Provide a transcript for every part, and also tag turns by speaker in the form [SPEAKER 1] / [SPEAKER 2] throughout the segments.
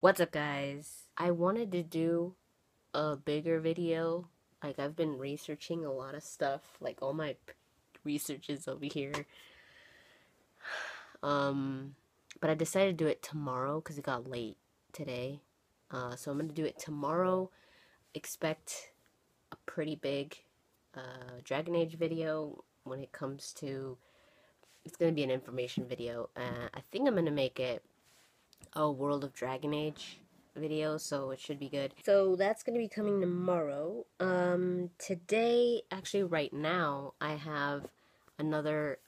[SPEAKER 1] What's up, guys? I wanted to do a bigger video. Like, I've been researching a lot of stuff, like all my research is over here. Um, but I decided to do it tomorrow because it got late today. So I'm gonna do it tomorrow. Expect a pretty big Dragon Age video when it comes to. It's gonna be an information video. I think I'm gonna make it a World of Dragon Age video, so it should be good. So that's going to be coming tomorrow. Today, actually right now, I have another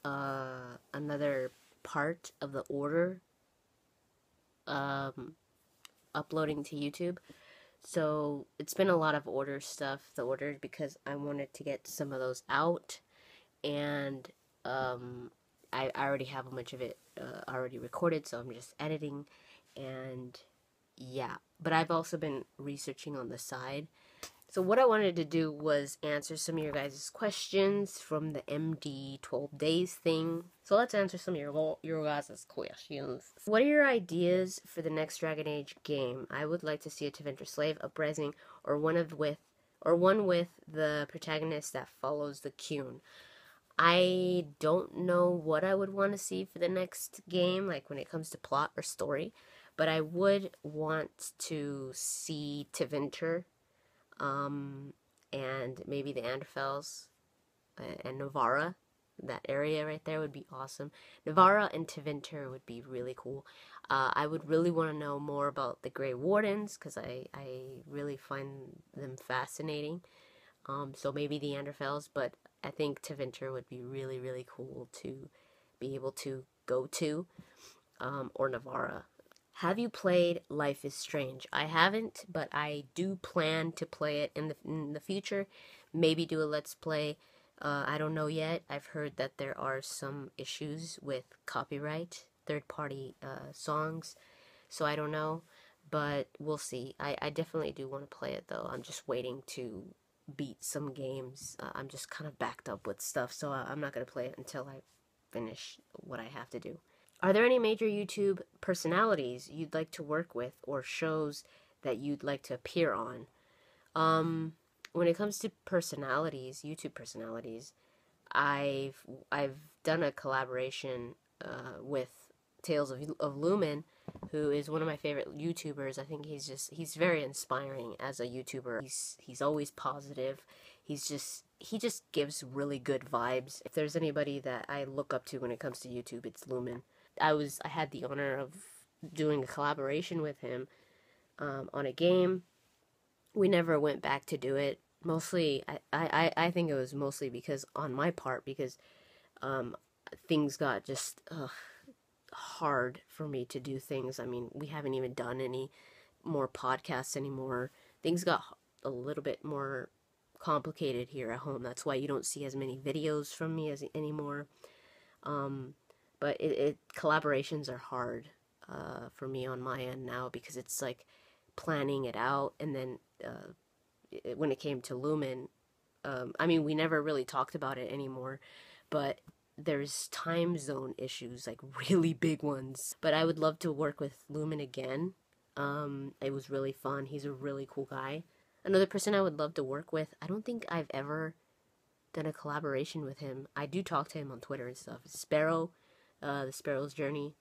[SPEAKER 1] part of the order um uploading to YouTube. So it's been a lot of order stuff, the order, because I wanted to get some of those out, and um I already have a bunch of it already recorded, so I'm just editing. And yeah, but I've also been researching on the side. So what I wanted to do was answer some of your guys' questions from the MD 12 days thing. So let's answer some of your guys' questions. What are your ideas for the next Dragon Age game? I would like to see a Tevinter slave uprising, or one with the protagonist that follows the Qun. I don't know what I would want to see for the next game, like when it comes to plot or story, but I would want to see Tevinter, um, and maybe the Anderfels and Navarra. That area right there would be awesome. Navarra and Tevinter would be really cool. I would really want to know more about the Grey Wardens because I really find them fascinating. So maybe the Anderfels, but I think Tevinter would be really, really cool to be able to go to, or Navarra. Have you played Life is Strange? I haven't, but I do plan to play it in the future. Maybe do a Let's Play. I don't know yet. I've heard that there are some issues with copyright, third-party songs, so I don't know, but we'll see. I definitely do want to play it, though. I'm just waiting to beat some games. I'm just kind of backed up with stuff, so I'm not going to play it until I finish what I have to do. Are there any major YouTube personalities you'd like to work with, or shows that you'd like to appear on? Um, when it comes to personalities, YouTube personalities, I've done a collaboration with Tales of Lumen, who is one of my favorite YouTubers. I think he's very inspiring as a YouTuber. He's always positive. He just gives really good vibes. If there's anybody that I look up to when it comes to YouTube, it's Lumen. I had the honor of doing a collaboration with him on a game. We never went back to do it. Mostly, I think it was mostly because on my part, because um, things got just hard for me to do things. I mean, we haven't even done any more podcasts anymore. Things got a little bit more complicated here at home. That's why you don't see as many videos from me as anymore. Um, but collaborations are hard for me on my end now, because it's like planning it out, and then when it came to Lumen, I mean, we never really talked about it anymore, but there's time zone issues, like really big ones. But I would love to work with Lumen again. It was really fun. He's a really cool guy. Another person I would love to work with, I don't think I've ever done a collaboration with him. I do talk to him on Twitter and stuff. Sparrow, the Sparrow's Journey.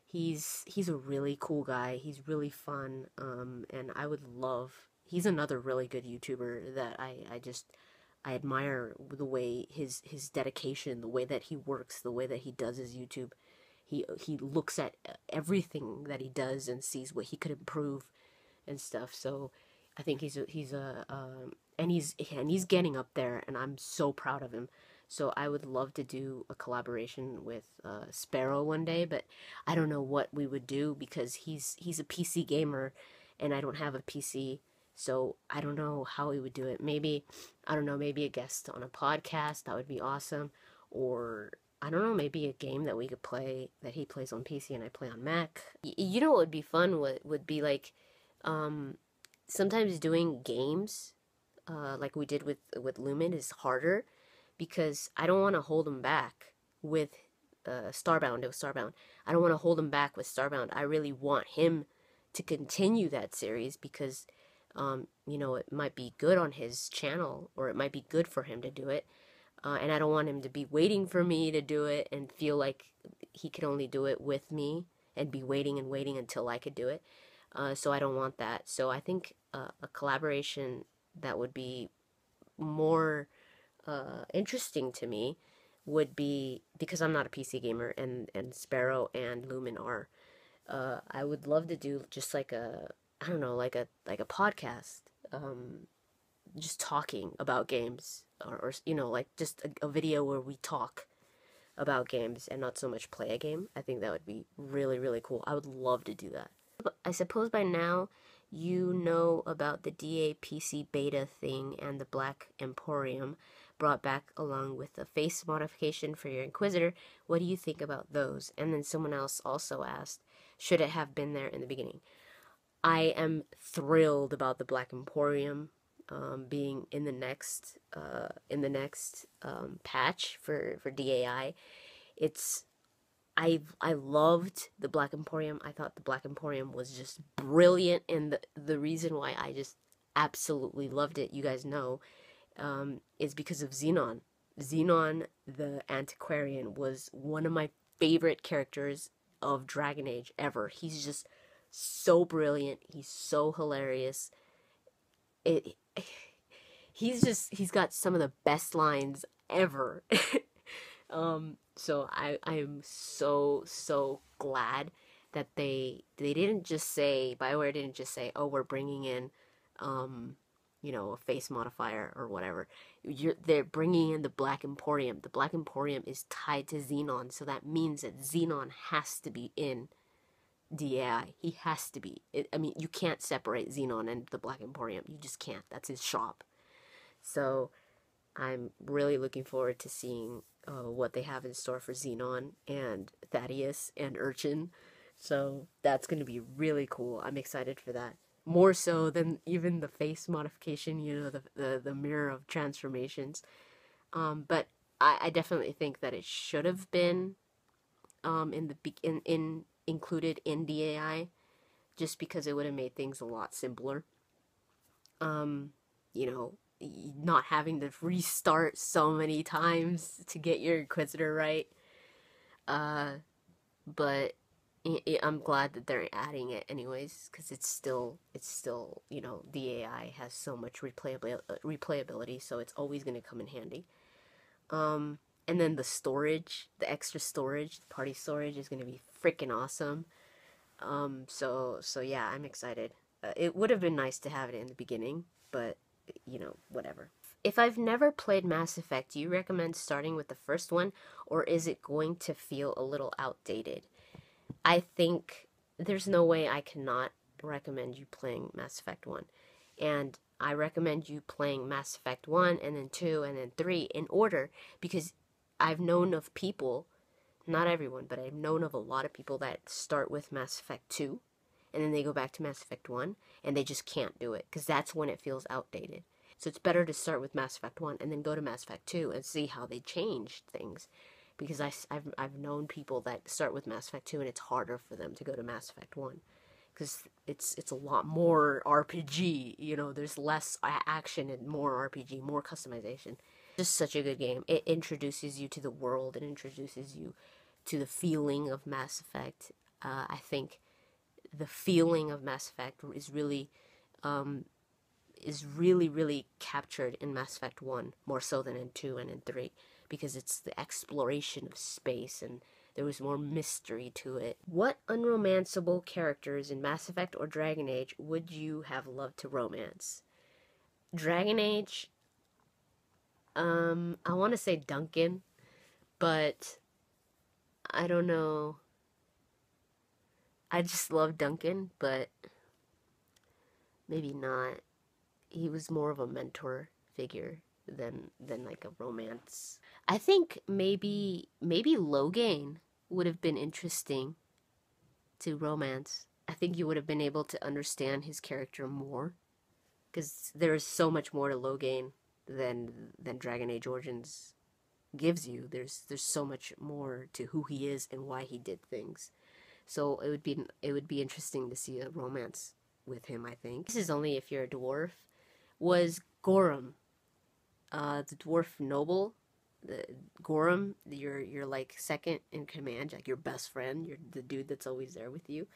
[SPEAKER 1] He's a really cool guy. He's really fun. And I would love. He's another really good YouTuber that I admire the way his dedication, the way that he works, the way that he does his YouTube. He looks at everything that he does and sees what he could improve and stuff. So I think and he's getting up there, and I'm so proud of him. So I would love to do a collaboration with Sparrow one day, but I don't know what we would do because he's a PC gamer, and I don't have a PC. So I don't know how we would do it. Maybe, I don't know, maybe a guest on a podcast, that would be awesome. Or, I don't know, maybe a game that we could play that he plays on PC and I play on Mac. You know what would be fun would be like, um, sometimes doing games, like we did with Lumen, is harder because I don't want to hold him back with Starbound. It was Starbound. I don't want to hold him back with Starbound. I really want him to continue that series because, you know, it might be good on his channel, or it might be good for him to do it. And I don't want him to be waiting for me to do it and feel like he could only do it with me and be waiting and waiting until I could do it. So I don't want that. So I think a collaboration that would be more interesting to me would be, because I'm not a PC gamer and Sparrow and Lumen are, I would love to do just like a, I don't know, like a podcast, just talking about games, or you know, like just a video where we talk about games and not so much play a game. I think that would be really, really cool. I would love to do that. But I suppose by now you know about the DA PC beta thing and the Black Emporium brought back along with the face modification for your Inquisitor. What do you think about those? And then someone else also asked, should it have been there in the beginning? I am thrilled about the Black Emporium being in the next patch for DAI. I loved the Black Emporium. I thought the Black Emporium was just brilliant, and the reason why I just absolutely loved it, you guys know, is because of Xenon. Xenon the Antiquarian was one of my favorite characters of Dragon Age ever. He's just so brilliant. He's so hilarious. He's got some of the best lines ever. So I'm so glad that they didn't just say, BioWare didn't just say, oh, we're bringing in, you know, a face modifier or whatever. They're bringing in the Black Emporium. The Black Emporium is tied to Xenon, so that means that Xenon has to be in DAI. He has to be. I mean, you can't separate Xenon and the Black Emporium. You just can't. That's his shop. So I'm really looking forward to seeing what they have in store for Xenon and Thaddeus and Urchin. So that's going to be really cool. I'm excited for that. More so than even the face modification, you know, the mirror of transformations. But I definitely think that it should have been included in DAI, just because it would have made things a lot simpler. You know, not having to restart so many times to get your Inquisitor right. But I'm glad that they're adding it anyways, because it's still, you know, the AI has so much replayability, so it's always going to come in handy. And then the storage, the extra storage, the party storage is going to be freaking awesome. So yeah, I'm excited. It would have been nice to have it in the beginning, but you know, whatever. If I've never played Mass Effect, do you recommend starting with the first one, or is it going to feel a little outdated? I think there's no way I cannot recommend you playing Mass Effect 1. And I recommend you playing Mass Effect 1 and then 2 and then 3 in order, because I've known of people, not everyone, but I've known of a lot of people that start with Mass Effect 2 and then they go back to Mass Effect 1 and they just can't do it because that's when it feels outdated. So it's better to start with Mass Effect 1 and then go to Mass Effect 2 and see how they changed things. Because I've known people that start with Mass Effect 2 and it's harder for them to go to Mass Effect 1. Because it's a lot more RPG, you know, there's less action and more RPG, more customization. Just such a good game. It introduces you to the world, it introduces you to the feeling of Mass Effect. I think the feeling of Mass Effect is really captured in Mass Effect 1, more so than in 2 and in 3, because it's the exploration of space and there was more mystery to it. What unromanceable characters in Mass Effect or Dragon Age would you have loved to romance? Dragon Age, I want to say Duncan, but I don't know. I just love Duncan, but maybe not. He was more of a mentor figure than like a romance. I think maybe Logain would have been interesting to romance. I think you would have been able to understand his character more, because there's so much more to Logain than Dragon Age Origins gives you. There's so much more to who he is and why he did things. So it would be interesting to see a romance with him, I think. This is only if you're a dwarf. Was Gorham, the dwarf noble, the Gorham, your like second in command, like your best friend, you're the dude that's always there with you.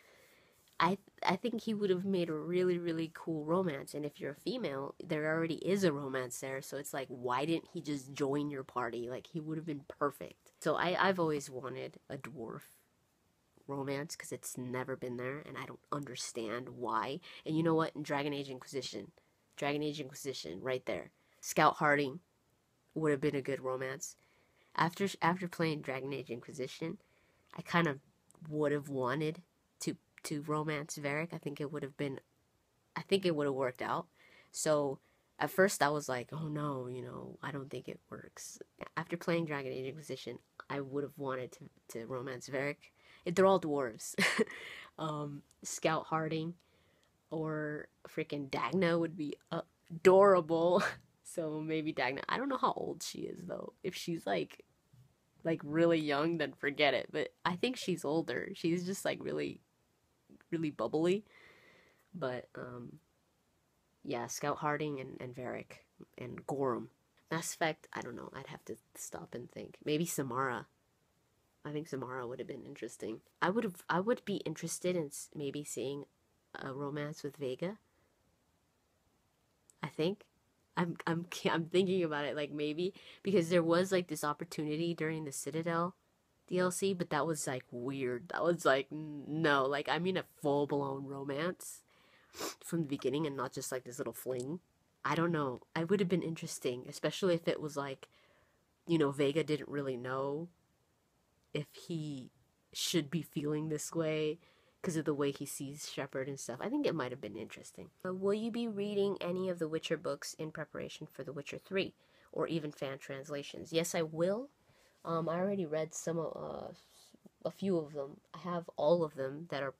[SPEAKER 1] I think he would have made a really, really cool romance. And if you're a female, there already is a romance there. So it's like, why didn't he just join your party? Like, he would have been perfect. So I've always wanted a dwarf romance because it's never been there. And I don't understand why. And you know what? In Dragon Age Inquisition, right there. Scout Harding would have been a good romance. After playing Dragon Age Inquisition, I kind of would have wanted to romance Varric. I think it would have worked out. So at first I was like, oh no, I don't think it works. After playing Dragon Age Inquisition, I would have wanted to romance Varric. They're all dwarves. Scout Harding or freaking Dagna would be adorable. So maybe Dagna. I don't know how old she is though. If she's like really young, then forget it. But I think she's older. She's just like really, really bubbly. But yeah, Scout Harding and Varric and Gorham. Mass Effect, I don't know. I'd have to stop and think. Maybe Samara. I think Samara would have been interesting. I would be interested in maybe seeing a romance with Vega. I think. I'm thinking about it, like maybe because there was like this opportunity during the Citadel DLC, but that was like weird. That was like no, like I mean a full blown romance from the beginning and not just like this little fling. I don't know. I would have been interesting, especially if it was like, Vega didn't really know if he should be feeling this way because of the way he sees Shepard and stuff. I think it might have been interesting. Will you be reading any of the Witcher books in preparation for The Witcher 3 or even fan translations? Yes, I will. I already read a few of them. I have all of them that are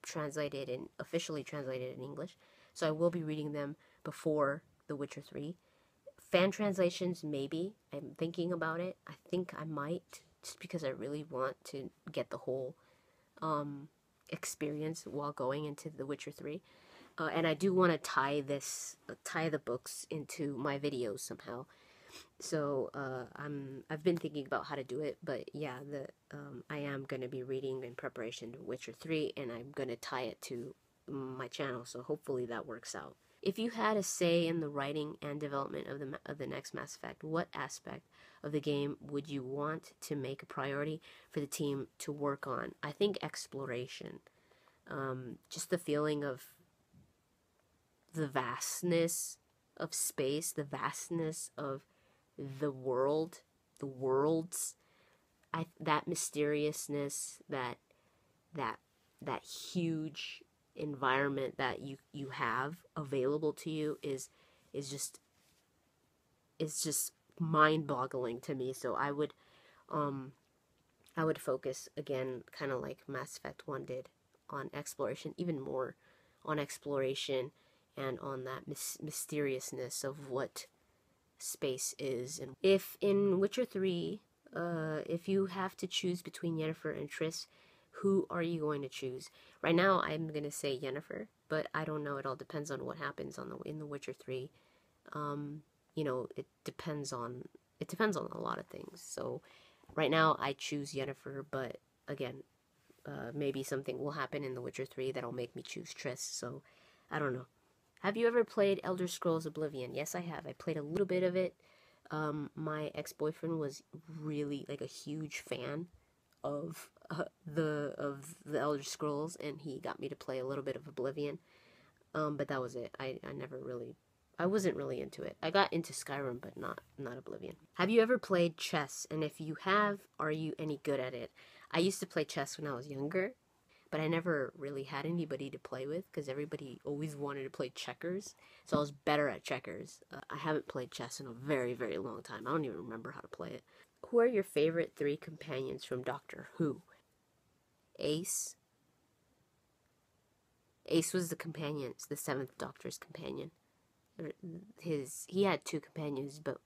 [SPEAKER 1] officially translated in English. So I will be reading them before The Witcher 3. Fan translations, maybe. I'm thinking about it. I think I might, just because I really want to get the whole experience while going into The Witcher 3. And I do want to tie the books into my videos somehow. So I've been thinking about how to do it, but yeah, I am going to be reading in preparation to Witcher 3, and I'm going to tie it to my channel, so hopefully that works out. If you had a say in the writing and development of the next Mass Effect, what aspect of the game would you want to make a priority for the team to work on? I think exploration. Just the feeling of the vastness of space, the vastness of the world, the worlds, that mysteriousness, that huge environment that you have available to you is just mind-boggling to me. So I would focus again, kind of like Mass Effect 1 did, on exploration, even more on exploration and on that mysteriousness of what space is. And if in Witcher 3, if you have to choose between Yennefer and Triss, who are you going to choose? Right now, I'm going to say Yennefer, but I don't know. It all depends on what happens in the Witcher 3. It depends on a lot of things. So right now, I choose Yennefer, but again, maybe something will happen in The Witcher 3 that'll make me choose Triss. So I don't know. Have you ever played Elder Scrolls Oblivion? Yes, I have. I played a little bit of it. My ex-boyfriend was really like a huge fan of the Elder Scrolls, and he got me to play a little bit of Oblivion. But that was it. I wasn't really into it. I got into Skyrim, but not Oblivion. Have you ever played chess? And if you have, are you any good at it? I used to play chess when I was younger, but I never really had anybody to play with because everybody always wanted to play checkers. So I was better at checkers. I haven't played chess in a very, very long time. I don't even remember how to play it. Who are your favorite 3 companions from Doctor Who? Ace. Ace was the companion. It's the 7th Doctor's companion. He had 2 companions, but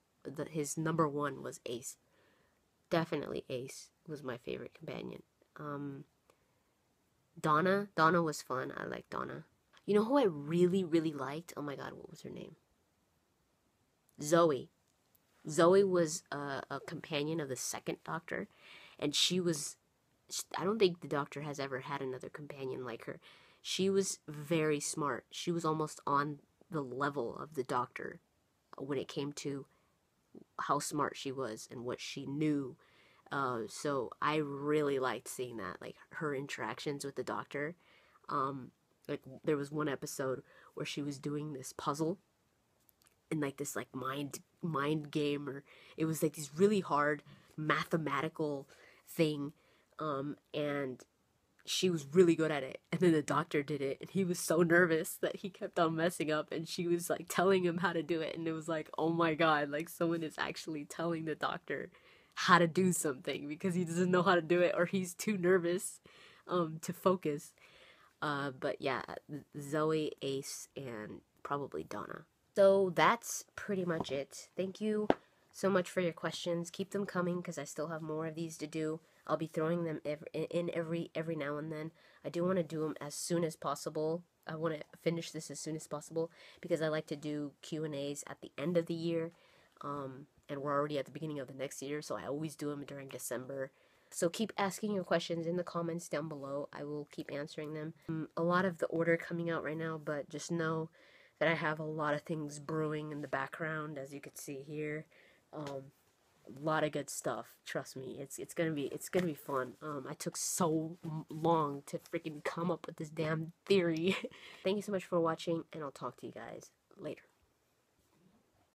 [SPEAKER 1] his number 1 was Ace. Definitely Ace was my favorite companion. Donna was fun. I like Donna. You know who I really, really liked? Oh my god, what was her name? Zoe. Zoe was a companion of the second Doctor, and she was. I don't think the Doctor has ever had another companion like her. She was very smart. She was almost on the level of the Doctor when it came to how smart she was and what she knew. So I really liked seeing that, like her interactions with the Doctor. Like there was one episode where she was doing this puzzle and like this like mind game, or it was like this really hard mathematical thing, and she was really good at it, and then the Doctor did it and he was so nervous that he kept on messing up, and she was like telling him how to do it, and it was like, oh my god, like someone is actually telling the Doctor how to do something because he doesn't know how to do it or he's too nervous to focus. But yeah, Zoe, Ace, and probably Donna. So that's pretty much it. Thank you so much for your questions. Keep them coming because I still have more of these to do. I'll be throwing them every now and then. I do want to do them as soon as possible. I want to finish this as soon as possible because I like to do Q&As at the end of the year. And we're already at the beginning of the next year, so I always do them during December. So keep asking your questions in the comments down below. I will keep answering them. A lot of the order coming out right now, but just know that I have a lot of things brewing in the background, as you can see here. A lot of good stuff. Trust me, it's gonna be fun. I took so long to freaking come up with this damn theory. Thank you so much for watching, and I'll talk to you guys later.